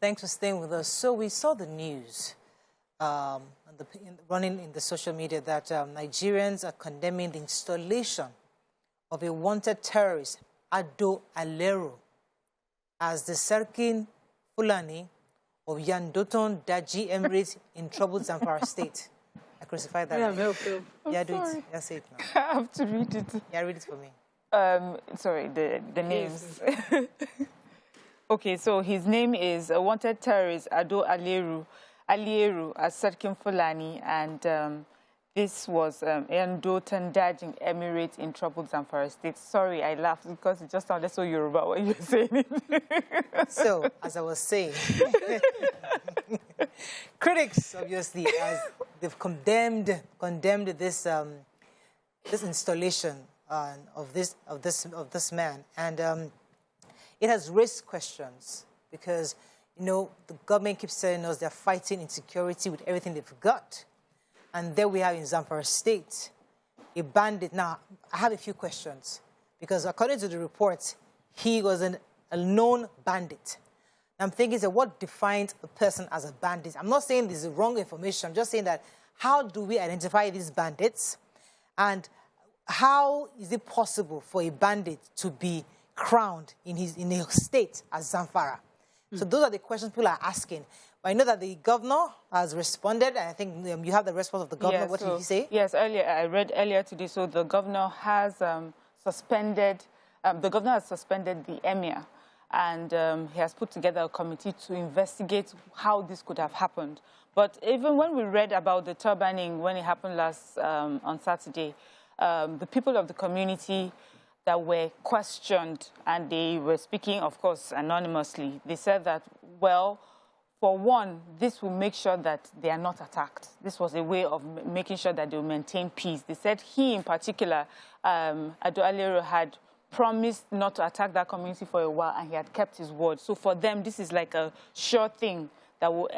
Thanks for staying with us. So we saw the news running in the social media that Nigerians are condemning the installation of a wanted terrorist, Alero, as the Sarkin Fulani of Yandoto Daji Emirate in troubled Zamfara state. I crucified that. Yeah, helpful. Yeah, do it. Yeah, say it now. I have to read it. Yeah, read it for me. Sorry, the names. Okay, so his name is a wanted terrorist, Aliyu as Sarkin Fulani, and this was Yandoto Daji Emirate in troubled Zamfara state. Sorry, I laughed because it just sounded so Yoruba when you were saying it. So, as I was saying, critics, obviously, as they've condemned this this installation of this man, and it has raised questions because, you know, the government keeps telling us they're fighting insecurity with everything they've got. And there we have in Zamfara State, a bandit. Now, I have a few questions because according to the reports, he was a known bandit. I'm thinking, so what defines a person as a bandit? I'm not saying this is wrong information. I'm just saying that how do we identify these bandits? And how is it possible for a bandit to be crowned in a state as Zamfara? So those are the questions people are asking. But I know that the governor has responded, and I think you have the response of the governor. What did he say? Yes, I read earlier today. So the governor has suspended the Emir, and he has put together a committee to investigate how this could have happened. But even when we read about the turbaning when it happened last on Saturday, the people of the community that were questioned, and they were speaking, of course, anonymously. They said that, well, for one, this will make sure that they are not attacked. This was a way of making sure that they will maintain peace. They said he, in particular, Alero, had promised not to attack that community for a while, and he had kept his word. So for them, this is like a sure thing that will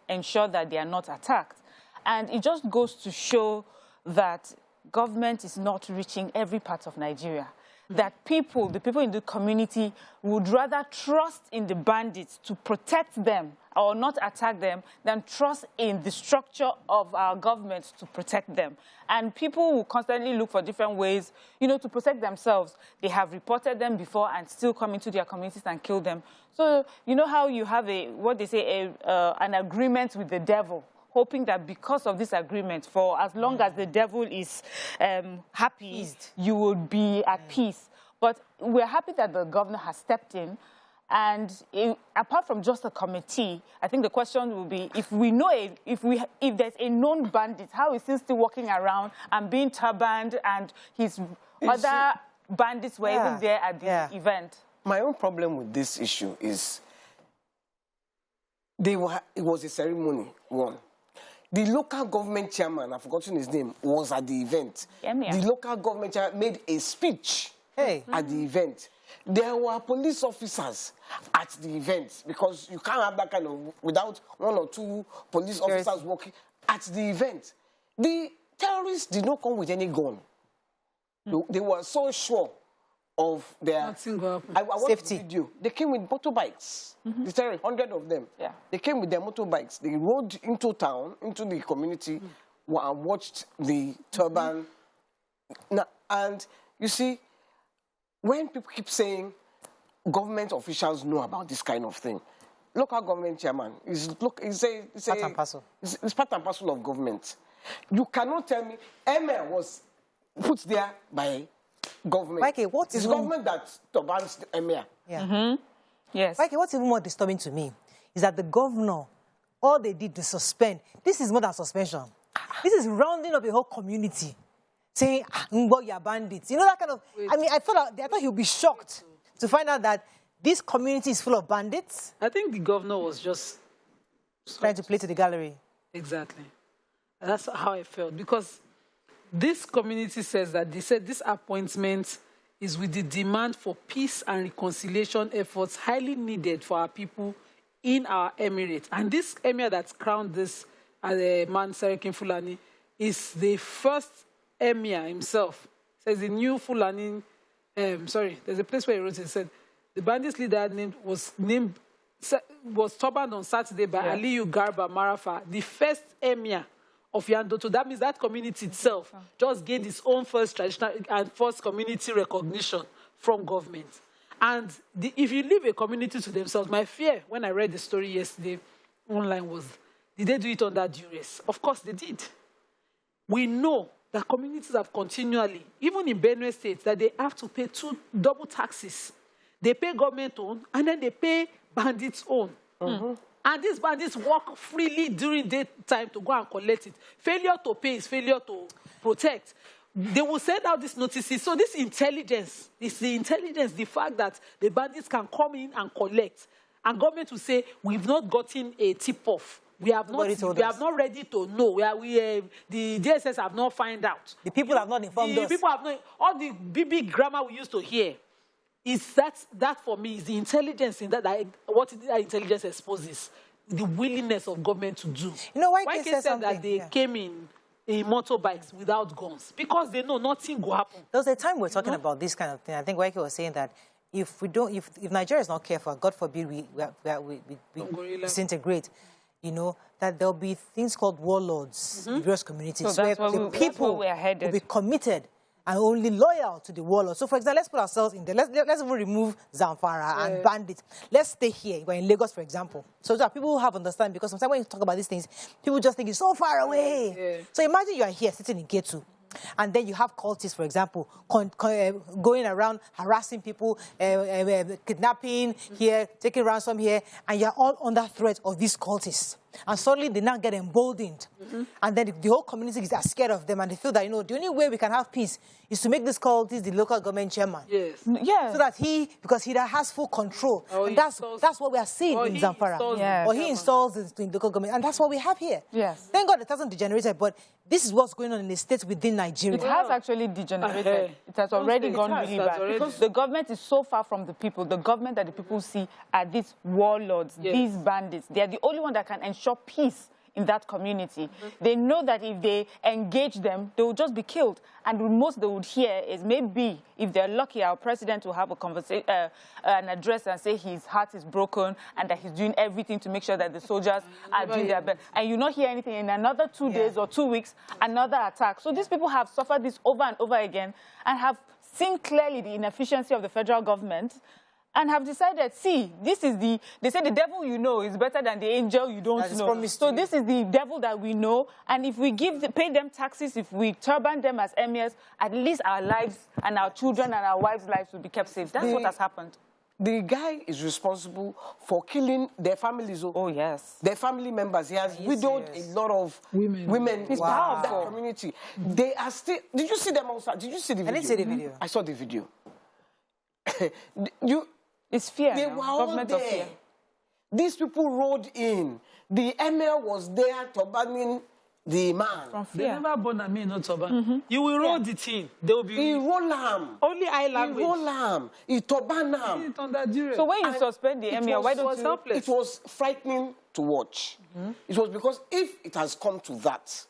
ensure that they are not attacked. And it just goes to show that government is not reaching every part of Nigeria. That the people in the community would rather trust in the bandits to protect them or not attack them than trust in the structure of our government to protect them. And people will constantly look for different ways, you know, to protect themselves. They have reported them before and still come into their communities and kill them. So you know how you have an agreement with the devil, hoping that because of this agreement, for as long as the devil is happy, you will be at peace. But we're happy that the governor has stepped in. And apart from just a committee, I think the question will be, if there's a known bandit, how is he still walking around and being turbaned, and his other bandits were even there at the event? My own problem with this issue is it was a ceremony, one. The local government chairman, I've forgotten his name, was at the event. Emir. The local government chairman made a speech at the event. There were police officers at the event, because you can't have that kind of, without one or two police officers working at the event. The terrorists did not come with any gun. They were so sure of their safety. Video. They came with motorbikes. The terrorists, 100 of them. Yeah. They came with their motorbikes. They rode into town, into the community, and watched the turban. Now, and you see, when people keep saying government officials know about this kind of thing, local government chairman is part and parcel. It's part and parcel of government. You cannot tell me Emir was put there by government. Mikey, it's government that turbans the Emir. Yeah. Yes. Mikey, what's even more disturbing to me is that the governor, all they did to suspend. This is more than suspension. This is rounding up a whole community, saying, you're bandits. You know, that kind of, I mean, I thought he would be shocked to find out that this community is full of bandits. I think the governor was just trying to play to the gallery. Exactly. And that's how I felt, because this community says that they said this appointment is with the demand for peace and reconciliation efforts highly needed for our people in our emirate. And this emir that's crowned this as a man, Sarkin Fulani, is the first emir himself. Says the new Fulani, there's a place where he wrote it, said the bandits leader was named was turbaned on Saturday by Aliyu Marafa, the first Emir of Yandoto. That means that community itself just gained its own first traditional and first community recognition from government. And if you leave a community to themselves, my fear when I read the story yesterday online was, did they do it under duress? Of course they did. We know that communities have continually, even in Benue State, that they have to pay double taxes. They pay government own, and then they pay bandits own. And these bandits work freely during daytime to go and collect it. Failure to pay is failure to protect. They will send out these notices. So this intelligence, the fact that the bandits can come in and collect. And government will say, we've not gotten a tip-off. We have not ready to know. The DSS have not found out. The people have not informed us. The people have not, all the big grammar we used to hear. Is that for me is the intelligence in that what that intelligence exposes, the willingness of government to do. You know why said that they came in motorbikes without guns? Because they know nothing will happen. There was a time we were talking about this kind of thing. I think Waike was saying that if Nigeria is not careful, God forbid we disintegrate, you know, that there'll be things called warlords in various communities. So where the people will be committed and only loyal to the warlord. So, for example, let's put ourselves in there. Let's even remove Zamfara and bandits. Let's stay here. We're in Lagos, for example. So that people have understand, because sometimes when you talk about these things, people just think it's so far away. So imagine you are here sitting in Ketu, and then you have cultists, for example, going around harassing people, kidnapping here, taking ransom here, and you're all under threat of these cultists. And suddenly they now get emboldened. And then the whole community is scared of them, and they feel that, you know, the only way we can have peace is to make this cultist the local government chairman. Yes. So that because he has full control. And that's what we are seeing in Zamfara. Or he installs in local government. And that's what we have here. Yes. Thank God it hasn't degenerated, but this is what's going on in the states within Nigeria. It has actually degenerated. It has already gone really bad. Because the government is so far from the people. The government that the people see are these warlords, these bandits. They are the only one that can ensure peace in that community. They know that if they engage them, they will just be killed. And the most they would hear is maybe, if they're lucky, our president will have a conversation, an address and say his heart is broken and that he's doing everything to make sure that the soldiers are doing their best. And you not hear anything in another 2 days or 2 weeks, another attack. So these people have suffered this over and over again and have seen clearly the inefficiency of the federal government, and have decided, see, this is they say the devil you know is better than the angel you don't know. So this is the devil that we know, and if we pay them taxes, if we turban them as emirs, at least our lives and our children and our wives' lives will be kept safe. That's what has happened. The guy is responsible for killing their families. Oh, yes. Their family members. He has widowed a lot of women in that community. They are still... Did you see them outside? Did you see the video? I didn't see the video. I saw the video. It's fear. They were all there. These people rode in. The emir was there turbaning the man. From fear. They never born a man, not turban. You will roll the thing. They will be... He roll him. Only eye language. He roll him. He turban him. So when you suspend the emir, why don't you... It was frightening to watch. It was because if it has come to that,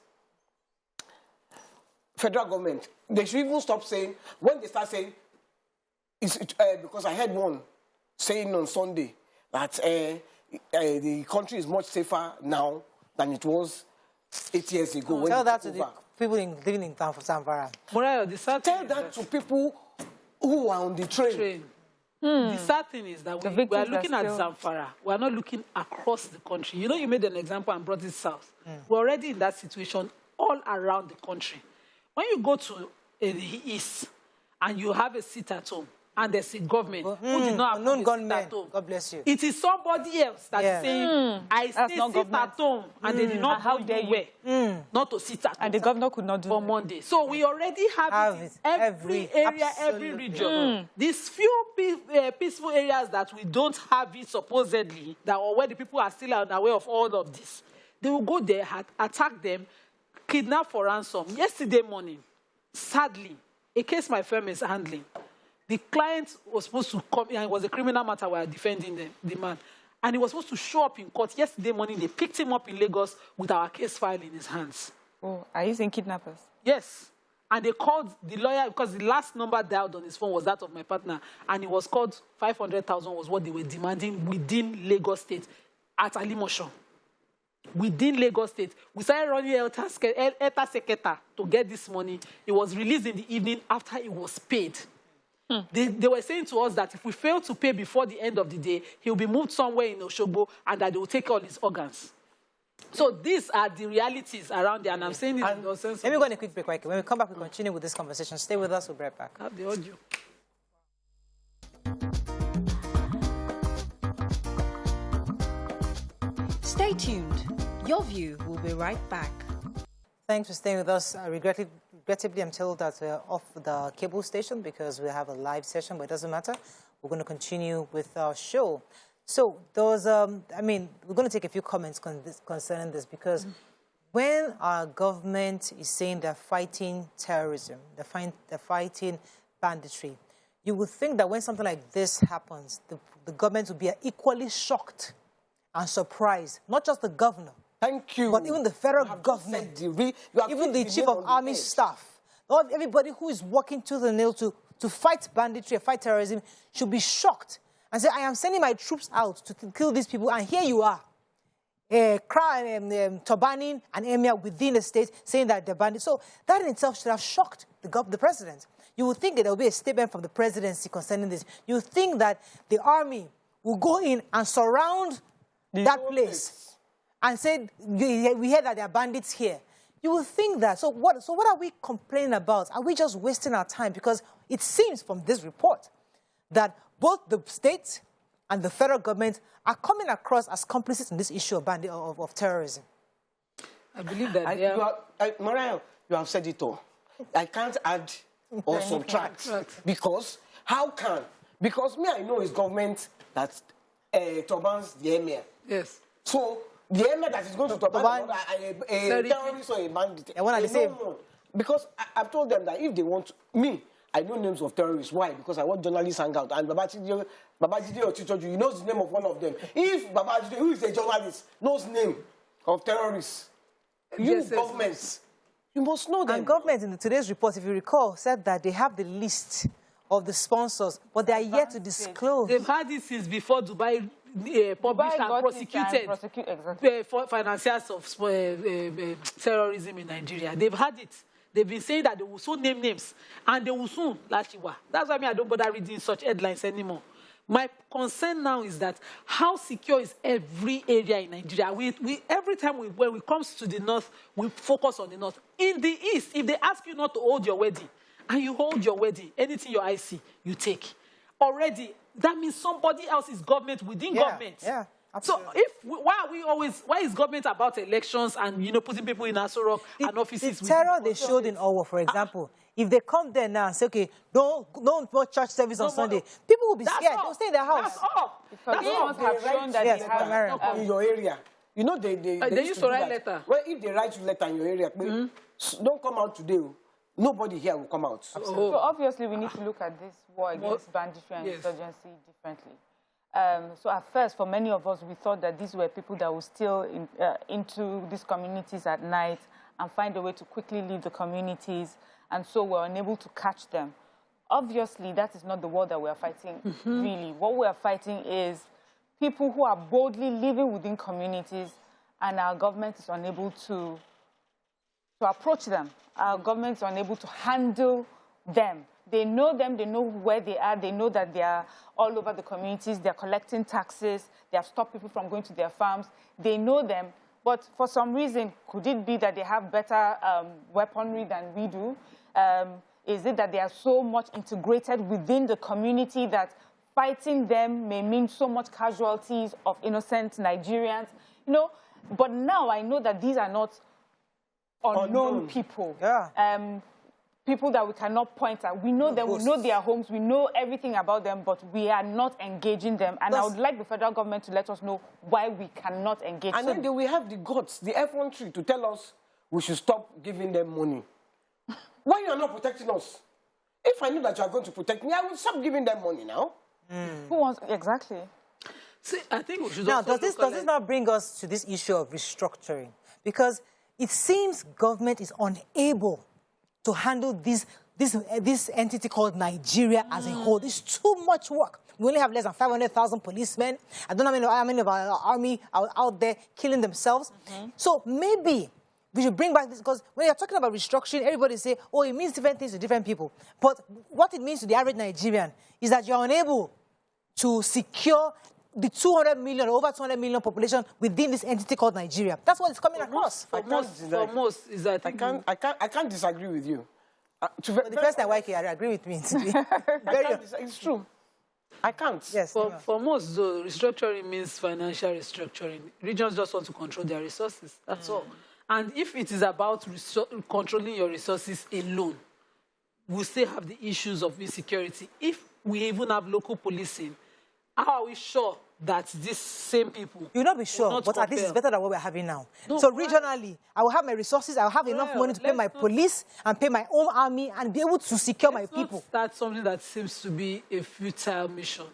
federal government, they should even stop saying, when they start saying, because I heard one saying on Sunday that the country is much safer now than it was 8 years ago. Tell that to the people living in Zamfara. Tell that to people who are on the train. The sad thing is that we are looking at Zamfara. We are not looking across the country. You know, you made an example and brought it south. We're already in that situation all around the country. When you go to the east and you have a seat at home, and there's a government who did not have a seat at home. God bless you. It is somebody else that is saying, I stay sit at home, and they did not have anywhere not to sit at home. And the governor could not do on Monday. So we already have it in every area, every region. These few peaceful areas that we don't have it supposedly, or where the people are still unaware of all of this, they will go there, attack them, kidnap for ransom. Yesterday morning, sadly, a case my firm is handling, the client was supposed to come, and it was a criminal matter we are defending the man. And he was supposed to show up in court yesterday morning. They picked him up in Lagos with our case file in his hands. Oh, are you saying kidnappers? Yes. And they called the lawyer because the last number dialed on his phone was that of my partner. And it was called 500,000 was what they were demanding within Lagos State at Alimosho. Within Lagos State. We started running Elta Seketa to get this money. It was released in the evening after it was paid. They were saying to us that if we fail to pay before the end of the day, he'll be moved somewhere in Oshobo and that they will take all his organs. So these are the realities around there, and I'm saying it in the sense. Let me go on a quick break, right? When we come back, we'll continue with this conversation. Stay with us, we'll be right back. Have the audio. Stay tuned. Your view will be right back. Thanks for staying with us. Regrettably, I'm told that we're off the cable station because we have a live session, but it doesn't matter. We're going to continue with our show. So there was, I mean, we're going to take a few comments concerning this because when our government is saying they're fighting terrorism, they're fighting banditry, you would think that when something like this happens, the government would be equally shocked and surprised, not just the governor. Thank you. But even the federal government, even the chief of army staff, not everybody who is working to the nail to fight banditry, fight terrorism, should be shocked and say, I am sending my troops out to kill these people, and here you are, turbaning an emir within the state, saying that they're bandits. So that in itself should have shocked the president. You would think that there will be a statement from the presidency concerning this. You would think that the army will go in and surround that place and say, we hear that there are bandits here. You will think that. So what are we complaining about? Are we just wasting our time? Because it seems from this report that both the state and the federal government are coming across as complicit in this issue of terrorism. I believe that. Mariah, you have said it all. I can't add or subtract. Because how can? Because me, I know it's government that turbans the emir. Yes. So the emir that is going to turban a terrorist or a bandit. Because I've told them that if they want me, I know names of terrorists. Why? Because I want journalists hang out. And Babajide or Chichoju, he knows the name of one of them. If Babajide, who is a journalist, knows the name of terrorists, governments, you must know them. And government in today's report, if you recall, said that they have the list of the sponsors, but they are yet to disclose. They've had this since before Dubai published and prosecuted financiers of terrorism in Nigeria. They've had it. They've been saying that they will soon name names, and they will soon Lashiwa. That's why I don't bother reading such headlines anymore. My concern now is that how secure is every area in Nigeria? Every time when it comes to the north, we focus on the north. In the east, if they ask you not to hold your wedding, and you hold your wedding, anything your eyes see, you take. Already, that means somebody else is government within government. Yeah, absolutely. So why is government about elections and, putting people in Aso Rock and offices? The terror they showed in Owo, for example, if they come there now and say, okay, no more church service on Sunday, people will be scared. They'll stay in their house. That's all. Because they must have shown that they have in your area. You know, they used to write letter. Well, if they write you letter in your area, don't come out today. Nobody here will come out. So obviously, we need to look at this war against banditry and insurgency differently. So at first, for many of us, we thought that these were people that were still into these communities at night and find a way to quickly leave the communities, and so we're unable to catch them. Obviously, that is not the war that we are fighting, really. What we are fighting is people who are boldly living within communities, and our government is unable to approach them. Our government is unable to handle them. They know them, they know where they are, they know that they are all over the communities, they're collecting taxes, they have stopped people from going to their farms. They know them, but for some reason, could it be that they have better weaponry than we do? Is it that they are so much integrated within the community that fighting them may mean so much casualties of innocent Nigerians? But now I know that these are not unknown people. People that we cannot point at. We know them, we know their homes, we know everything about them, but we are not engaging them. And I would like the federal government to let us know why we cannot engage them. And then we have the guts, the effrontery to tell us we should stop giving them money. Why you are not protecting us? If I knew that you are going to protect me, I would stop giving them money now. Who wants, exactly. See, I think we should now, does this not bring us to this issue of restructuring? Because it seems government is unable to handle this entity called Nigeria as a whole. It's too much work. We only have less than 500,000 policemen. I don't know how many of our army are out there killing themselves. So maybe we should bring back this, because when you're talking about restructuring, everybody say, oh, it means different things to different people. But what it means to the average Nigerian is that you're unable to secure the 200 million, or over 200 million population within this entity called Nigeria. That's what it's coming across. For most, is that I can't disagree with you. For the first time, YK, I agree with me today. It's true. I can't. Yes. For most, though, restructuring means financial restructuring. Regions just want to control their resources. That's all. And if it is about controlling your resources alone, we still have the issues of insecurity. If we even have local policing, how are we sure that these same people... You'll not be sure, but at least it's better than what we're having now. No, so regionally, I will have my resources, I will have enough money to pay my police and pay my own army and be able to secure my people. That's something that seems to be a futile mission.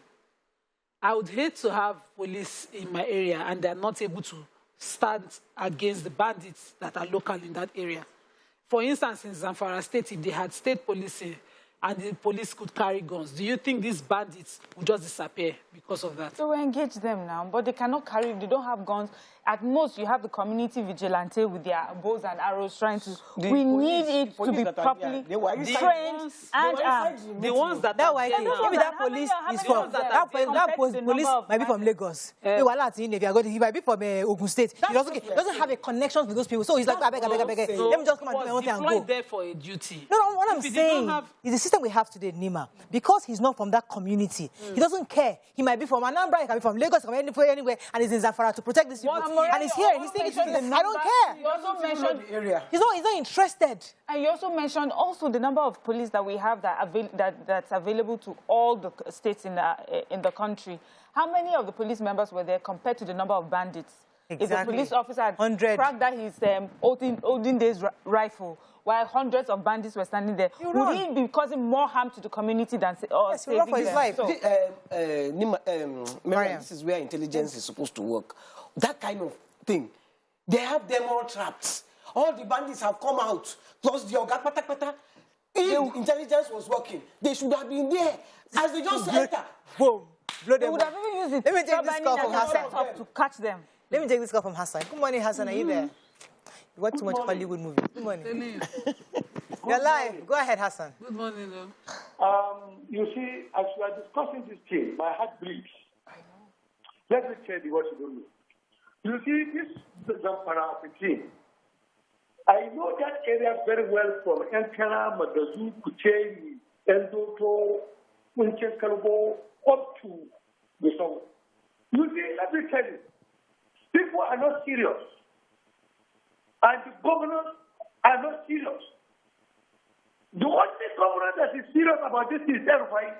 I would hate to have police in my area and they're not able to stand against the bandits that are local in that area. For instance, in Zamfara State, if they had state policing and the police could carry guns, do you think these bandits would just disappear because of that? So we engage them now, but they cannot carry, they don't have guns. At most, you have the community vigilante with their bows and arrows trying to... We need it to be properly trained and armed. The ones that are there now. Maybe that police is from... That police might be from Lagos. If you might be from Ogun State. He doesn't have a connection with those people. So he's like, I beg. Let me just come and do my own thing and go. There for a duty. No, what I'm saying is the system we have today, Nima, because he's not from that community, he doesn't care. He might be from Anambra, he can be from Lagos, he can be anywhere, and he's in Zamfara to protect these people. And he's here, he's thinking, I don't care. You also mentioned the area. He's not interested. And you also mentioned also the number of police that we have that's available to all the states in the country. How many of the police members were there compared to the number of bandits? Exactly. If the police officer had 100. cracked that his olden days rifle, while hundreds of bandits were standing there, would he be causing more harm to the community than saving for his life? So, Miriam, this is where intelligence is supposed to work. That kind of thing. They have them all trapped. All the bandits have come out. Plus the Oga Pata. If the intelligence was working, they should have been there. As they just enter. Boom. Blow them. they would have even used it Let me take this call from Hassan to catch them. Let me take this call from Hassan. Good morning, Hassan. Are you there? You watch too much Hollywood movie. Good morning. You're live. Go ahead, Hassan. Good morning, You see, as we are discussing this case, my heart bleeds. Let me tell you what you don't know. You see, this Zamfara team, I know that area very well from Ankara, Madazu, Kucheni, Yandoto, Unchen Kalbo, up to the song. You see, let me tell you, people are not serious. And the governors are not serious. The only governor that is serious about this is Erufai.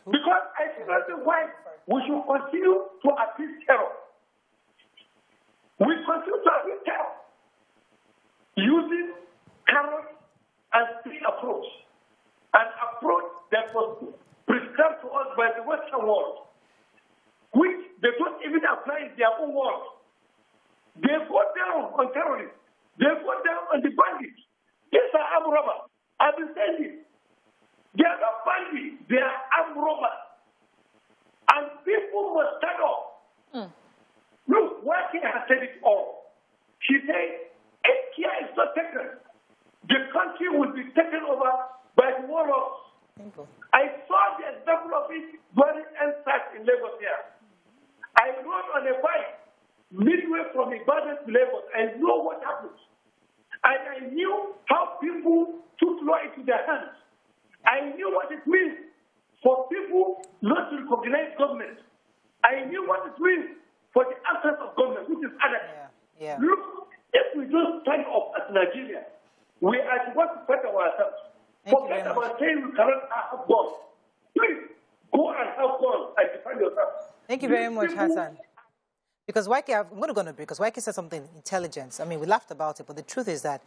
Because I see nothing why we should continue to appease terror. We continue to appease terror using carrots and stick approach. An approach that was prescribed to us by the Western world, which they don't even apply in their own world. They go down on terrorists. They go down on the bandits. These are armed robbers. I've been saying this. They are not bandits. They are armed robbers. And people must stand up. Look, YK has said it all. She said, if care is not taken, the country will be taken over by the warlords. I saw the example of it during NSAC in Lagos here. I rode on a bike midway from Ibadan to Lagos and know what happened. And I knew how people took law into their hands. I knew what it means for people not to recognize government. I knew what it means for the absence of government, which is anarchy. Look, if we don't stand up as Nigeria, we are supposed to fight ourselves. Forget about saying we cannot have guns. Please, go and have guns and defend yourself. Thank you very much, Hassan. Because YK, I'm going to go on a break, because YK said something intelligence. I mean, we laughed about it, but the truth is that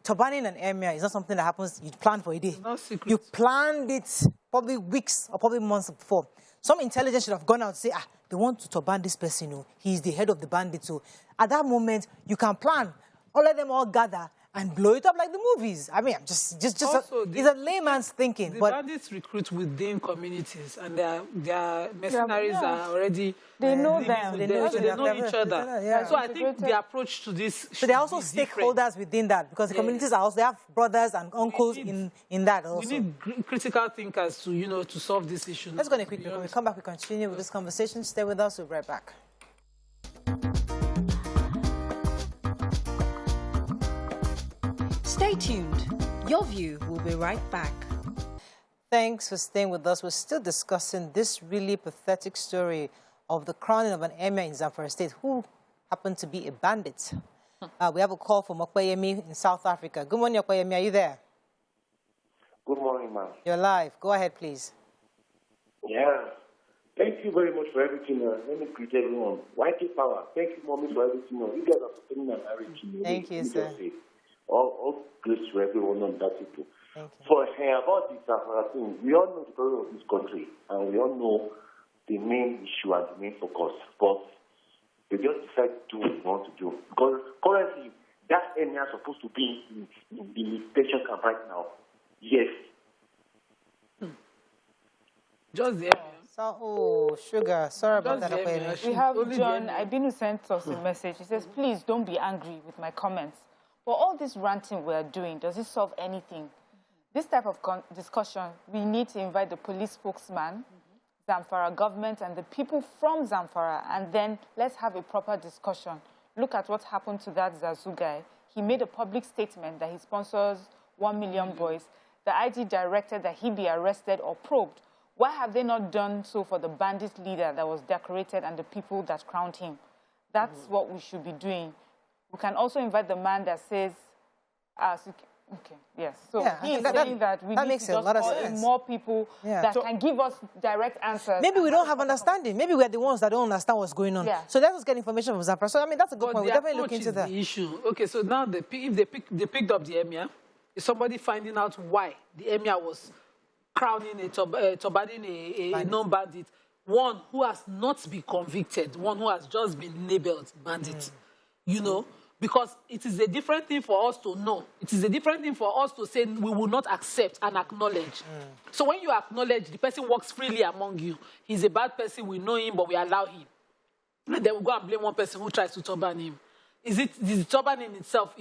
turbaning an emir is not something that happens, you plan for a day. No secret. You planned it probably weeks or probably months before. Some intelligence should have gone out and say, they want to turban this person, he's the head of the bandits. So at that moment, you can plan. Or let them all gather and blow it up like the movies. I mean, just Also, it's a layman's thinking. The But bandits recruit within communities, and their mercenaries are already... They know living them. with They know so they know each each other. other. Yeah. So I think the approach to this so they're also stakeholders within that, because the communities are also, they have brothers and uncles in that also. We need critical thinkers to, to solve this issue. Let's go on a quick break. When we come back, we continue with this conversation. Stay with us. We'll be right back. Stay tuned. Your view will be right back. Thanks for staying with us. We're still discussing this really pathetic story of the crowning of an emir in Zamfara State who happened to be a bandit. We have a call from Okwayemi in South Africa. Good morning, Okwayemi. Are you there? Good morning, ma'am. You're live. Go ahead, please. Yeah. Thank you very much for everything. Let me greet everyone. YT Power. Thank you, mommy, for everything. You guys are sustaining my marriage. Thank you, sir. All grace to everyone on that people. Thank you. For about this thing, we all know the problem of this country, and we all know the main issue and the main focus. But they just decide to do what they want to do. Because currently, that area is supposed to be in the detention camp right now. Yes. Just the area. So, sugar. Sorry about that, Okwayemi. We have John Ibinu sent us a message. He says, please don't be angry with my comments. For all this ranting we are doing, does it solve anything? This type of discussion, we need to invite the police spokesman, Zamfara government, and the people from Zamfara, and then let's have a proper discussion. Look at what happened to that Zazu guy. He made a public statement that he sponsors 1 million boys. The IG directed that he be arrested or probed. Why have they not done so for the bandit leader that was decorated and the people that crowned him? That's what we should be doing. We can also invite the man that says, okay, yes. So Yeah, he is saying that we need makes to a just lot of call in sense. more people that can give us direct answers. Maybe we don't have understanding. Maybe we're the ones that don't understand what's going on. Yeah. So let us get information from Zamfara. So, I mean, that's a good point. We'll definitely look into that. The issue. Okay, so now if they picked up the emir, is somebody finding out why the emir was crowning turbaning a non-bandit, one who has not been convicted, one who has just been labeled bandit, because it is a different thing for us to know. It is a different thing for us to say we will not accept and acknowledge. So when you acknowledge, the person walks freely among you. He's a bad person, we know him, but we allow him. And then we go and blame one person who tries to turban him. Is the turban in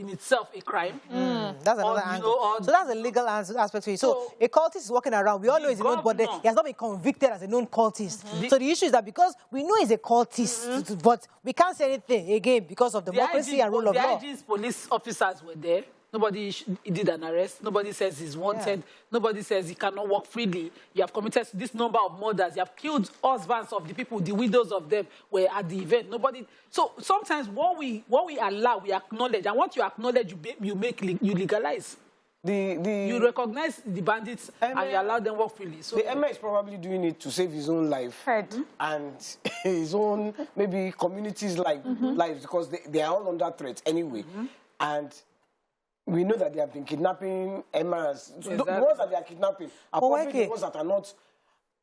itself a crime? That's another angle. So that's a legal aspect to it. So a cultist is walking around. We all know he's a known, but he has not been convicted as a known cultist. So the issue is that because we know he's a cultist, but we can't say anything again because of democracy and rule of law. The IG's police officers were there. Nobody did an arrest. Nobody says he's wanted. Yeah. Nobody says he cannot walk freely. You have committed this number of murders. You have killed husbands of the people. The widows of them were at the event. Nobody. So sometimes what we allow, we acknowledge. And what you acknowledge, you legalize. You recognize the bandits and you allow them walk freely. So the Emir is probably doing it to save his own life and his own maybe community's lives because they are all under threat anyway. And we know that they have been kidnapping emirs. So the ones that they are kidnapping are probably the ones that are not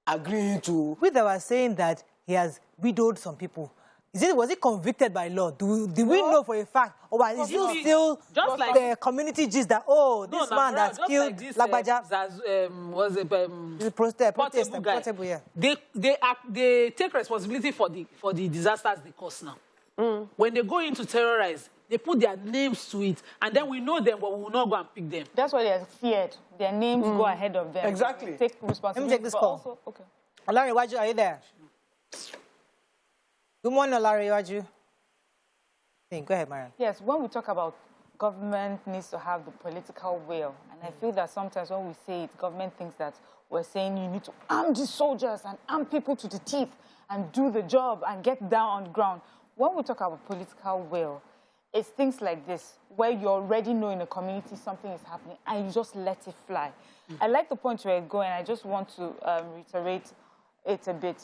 agreeing to. We were saying that he has widowed some people. Was he convicted by law? Do we know for a fact? Or is it still just like the community gist that, this man that's killed Lagbaja Portable, yeah. They take responsibility for the disasters they cause now. When they go into terrorize, they put their names to it, and then we know them, but we will not go and pick them. That's why they are feared. Their names go ahead of them. Exactly. Take responsibility. Let me take this call. Also, okay. Larry Waju, are you there? Good morning, Larry Waju. Go ahead, Mariam. Yes, when we talk about government needs to have the political will, and I feel that sometimes when we say it, government thinks that we're saying you need to arm the soldiers and arm people to the teeth and do the job and get down on the ground. When we talk about political will, it's things like this, where you already know in a community something is happening and you just let it fly. I like the point where you're going. I just want to reiterate it a bit.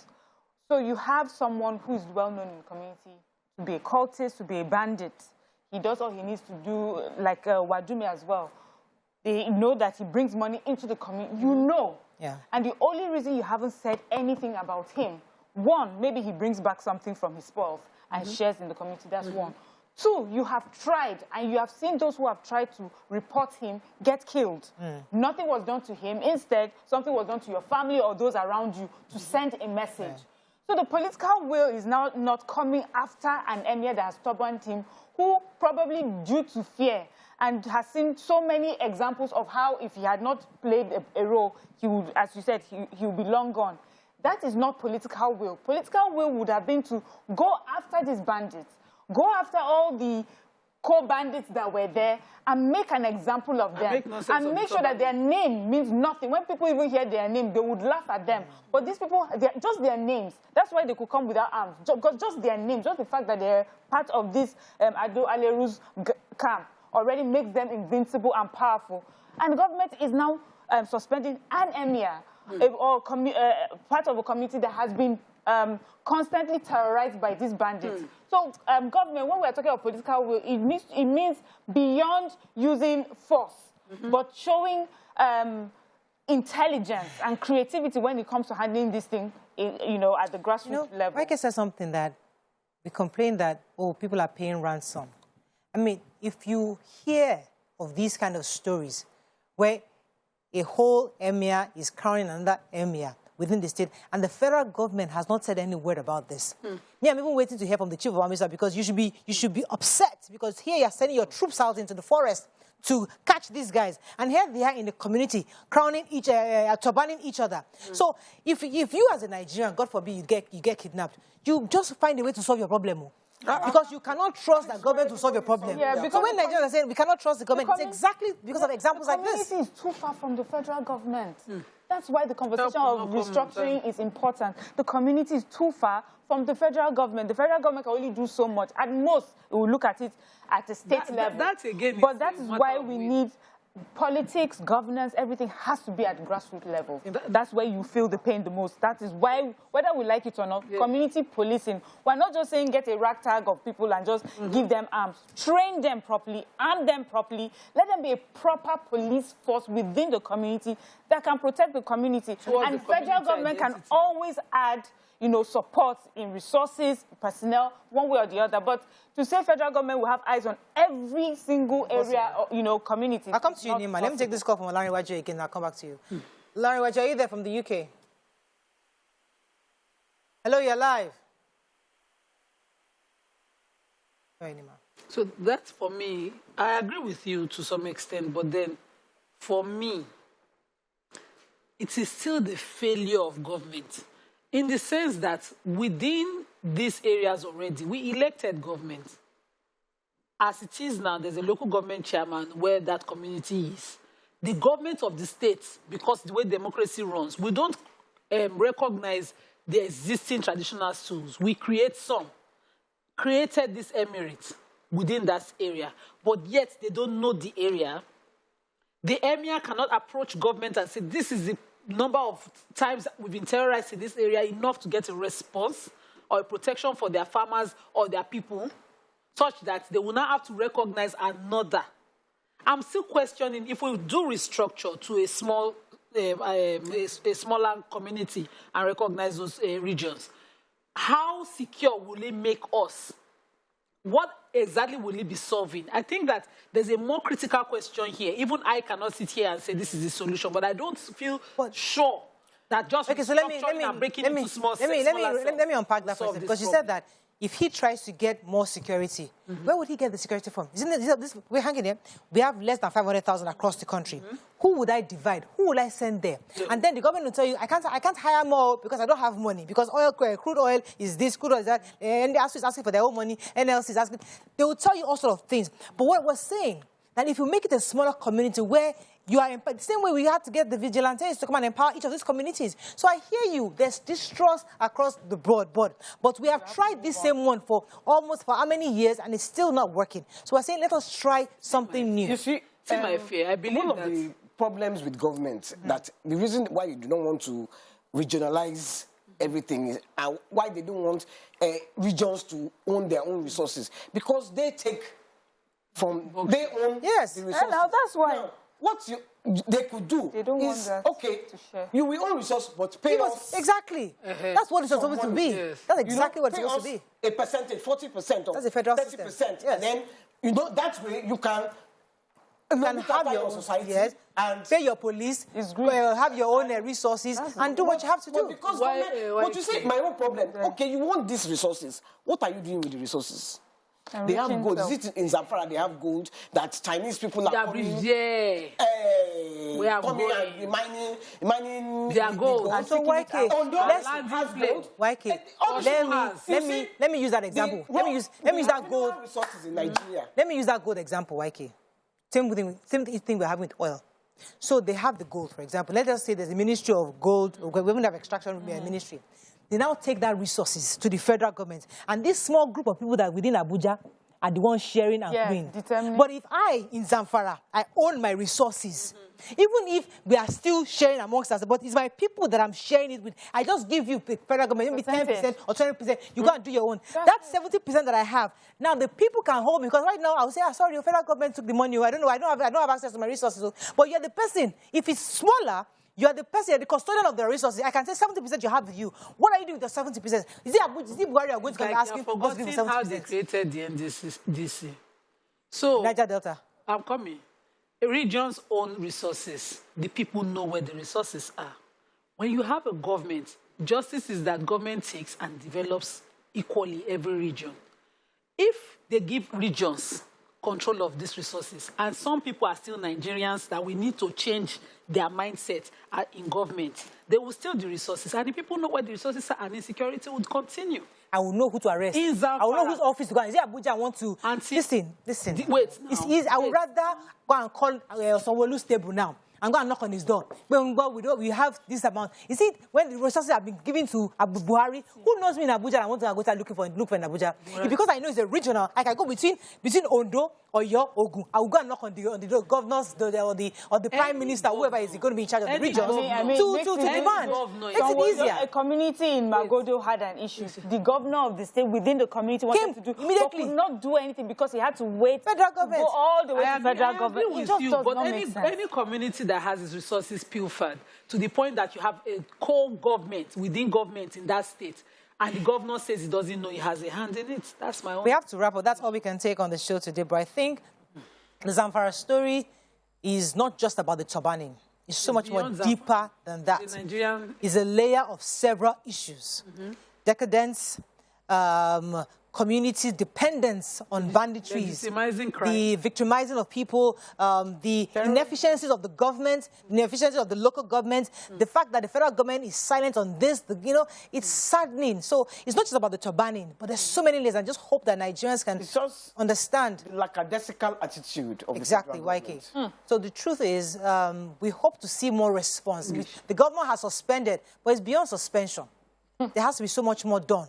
So you have someone who is well known in the community to be a cultist, to be a bandit. He does all he needs to do, like Wadume as well. They know that he brings money into the community. You know. Yeah. And the only reason you haven't said anything about him, one, maybe he brings back something from his spoils and shares in the community. That's one. Two, you have tried, and you have seen those who have tried to report him get killed. Nothing was done to him. Instead, something was done to your family or those around you to send a message. So the political will is now not coming after an emir that has turbaned him, who probably due to fear and has seen so many examples of how if he had not played a role, he would, as you said, he would be long gone. That is not political will. Political will would have been to go after these bandits, go after all the co-bandits that were there and make an example of them. And make sure that their name means nothing. When people even hear their name, they would laugh at them. But these people, just their names. That's why they could come without arms. Just their names, just the fact that they're part of this Alero's camp already makes them invincible and powerful. And the government is now suspending an emir, or part of a community that has been constantly terrorized by these bandits. So government, when we're talking about political will, it means beyond using force, but showing intelligence and creativity when it comes to handling this thing, you know, at the grassroots level. Mike said something that we complain that, oh, people are paying ransom. I mean, if you hear of these kind of stories where a whole emir is crowning another emir within the state, and the federal government has not said any word about this. Yeah, I'm even waiting to hear from the chief of army staff, because you should be upset, because here you're sending your troops out into the forest to catch these guys, and here they are in the community crowning turbaning each other. So if you as a Nigerian, God forbid, you get kidnapped, you just find a way to solve your problem. Because you cannot trust the government to solve your problem. Yeah, because so when Nigerians are saying we cannot trust the government, it's exactly because of examples like this. The community is too far from the federal government. That's why the conversation of restructuring is important. The community is too far from the federal government. The federal government can only do so much. At most, it will look at it at the state level. But that is why we need politics, governance, everything has to be at the grassroots level. That's where you feel the pain the most. That is why, whether we like it or not, community policing. We're not just saying get a ragtag of people and just give them arms. Train them properly, arm them properly. Let them be a proper police force within the community that can protect the community. And the federal government can always add, you know, support in resources, personnel, one way or the other. But to say federal government will have eyes on every single area, you know, community. I'll come to you, Nima. Let me take this call from Larry Wajo again, I'll come back to you. Larry Wajo, are you there from the UK? Hello, you're live. Sorry, Nima. So that's for me. I agree with you to some extent, but then for me, it is still the failure of government. In the sense that within these areas already, we elected government. As it is now, there's a local government chairman where that community is. The government of the state, because the way democracy runs, we don't recognize the existing traditional tools. We create some. Created this emirate within that area, but yet they don't know the area. The emir cannot approach government and say, this is the number of times we've been terrorized in this area, enough to get a response or a protection for their farmers or their people, such that they will now have to recognize another. I'm still questioning if we do restructure to a small, a smaller community and recognize those regions, how secure will it make us? What exactly will it be solving? I think that there's a more critical question here. Even I cannot sit here and say this is the solution, but I don't feel sure that just breaking into small let me unpack that for a second, because you said that if he tries to get more security, where would he get the security from? We're hanging here. We have less than 500,000 across the country. Who would I divide? Who will I send there? And then the government will tell you, I can't hire more because I don't have money, because crude oil is this, crude oil is that, and NLC is asking for their own money, NLC is asking. They will tell you all sorts of things. But what we're saying, that if you make it a smaller community where you are the same way we had to get the vigilantes to come and empower each of these communities. So I hear you. There's distrust across the board. But we have tried this same one for how many years, and it's still not working. So we're saying, let us try something new. You see, my fear. I believe one of the problems with government, that the reason why you do not want to regionalize everything is, and why they don't want regions to own their own resources, because they take from they own the resources. That's why. Now, they could do They don't want is, that okay, to share. you will own resource, but pay us. Exactly. That's what it's some supposed to money. be. Yes. That's You know, exactly what it's pay supposed to us be. a percentage, 40% or That's the federal 30%. system. Yes. And then, you know, that way you can Can have your own society, yes, and pay your police, have your own resources, and do what you have to do. Because Why, but you see, my own problem. Okay, you want these resources. What are you doing with the resources? They have gold. Is it in Zamfara they have gold that Chinese people are coming? We have coming gold. and mining. They are gold. And so YK, let's land have display. gold. YK, let me use that example. Let me use that gold. Resources in Nigeria. Let me use that gold example, YK. Same thing we're having with oil. So they have the gold, for example. Let us say there's a ministry of gold. We don't have extraction ministry. They now take that resources to the federal government. And this small group of people that are within Abuja are the ones sharing and doing. But if I, in Zamfara, I own my resources, even if we are still sharing amongst us, but it's my people that I'm sharing it with. I just give you the federal government, maybe 10% or 20%. You go and do your own. That's 70% that I have. Now the people can hold me, because right now I'll say, sorry, your federal government took the money. I don't know. I don't have access to my resources. But you're the person. If it's smaller, you are the person, you're the custodian of the resources. I can say 70% you have with you. What are you doing with the 70%? Is it Buhari you're going to ask you what's doing with 70%? How they created the NDC. So, Niger Delta. I'm coming. Regions own resources. The people know where the resources are. When you have a government, justice is that government takes and develops equally every region. If they give regions control of these resources, and some people are still Nigerians that we need to change their mindset in government, they will steal the resources, and the people know where the resources are, and insecurity would continue. I will know who to arrest. In Zamfara, I will know whose office to go. Is it Abuja? I want to listen. Wait, it's easy. I would rather go and call Sanwo-Olu's table now and go and knock on his door. When we have this amount. You see, when the resources have been given to Abu Buhari, who knows me in Abuja? I want to go to look for in Abuja. Right. Because I know it's a regional, I can go between Ondo or Ogun. I will go and knock on the governors or the prime minister, whoever is going to be in charge of the region, to demand. Makes it easier. A community in Magodo had an issue. The governor of the state within the community wanted to do immediately, but could not do anything because he had to wait. Federal government. Go all the way to federal government. It just does not make sense. Any community that has its resources pilfered to the point that you have a co-government within government in that state, and the governor says he doesn't know he has a hand in it. That's my own. We have to wrap up. That's all we can take on the show today. But I think the Zamfara story is not just about the turbaning. It's so much more deeper than that. It's a layer of several issues. Decadence, community dependence on banditries, the victimizing of people, the inefficiencies of the government, the inefficiencies of the local government, the fact that the federal government is silent on this, it's saddening. So it's not just about the turbaning, but there's so many layers. I just hope that Nigerians can understand. Lackadaisical attitude of exactly, YK. So the truth is, we hope to see more response. The government has suspended, but it's beyond suspension. There has to be so much more done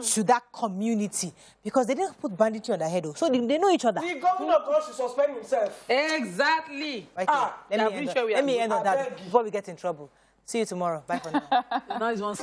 to that community, because they didn't put banditry on their head, so they know each other. The governor should suspend himself. Exactly. Let me end on that before we get in trouble. See you tomorrow. Bye for now. Now he's one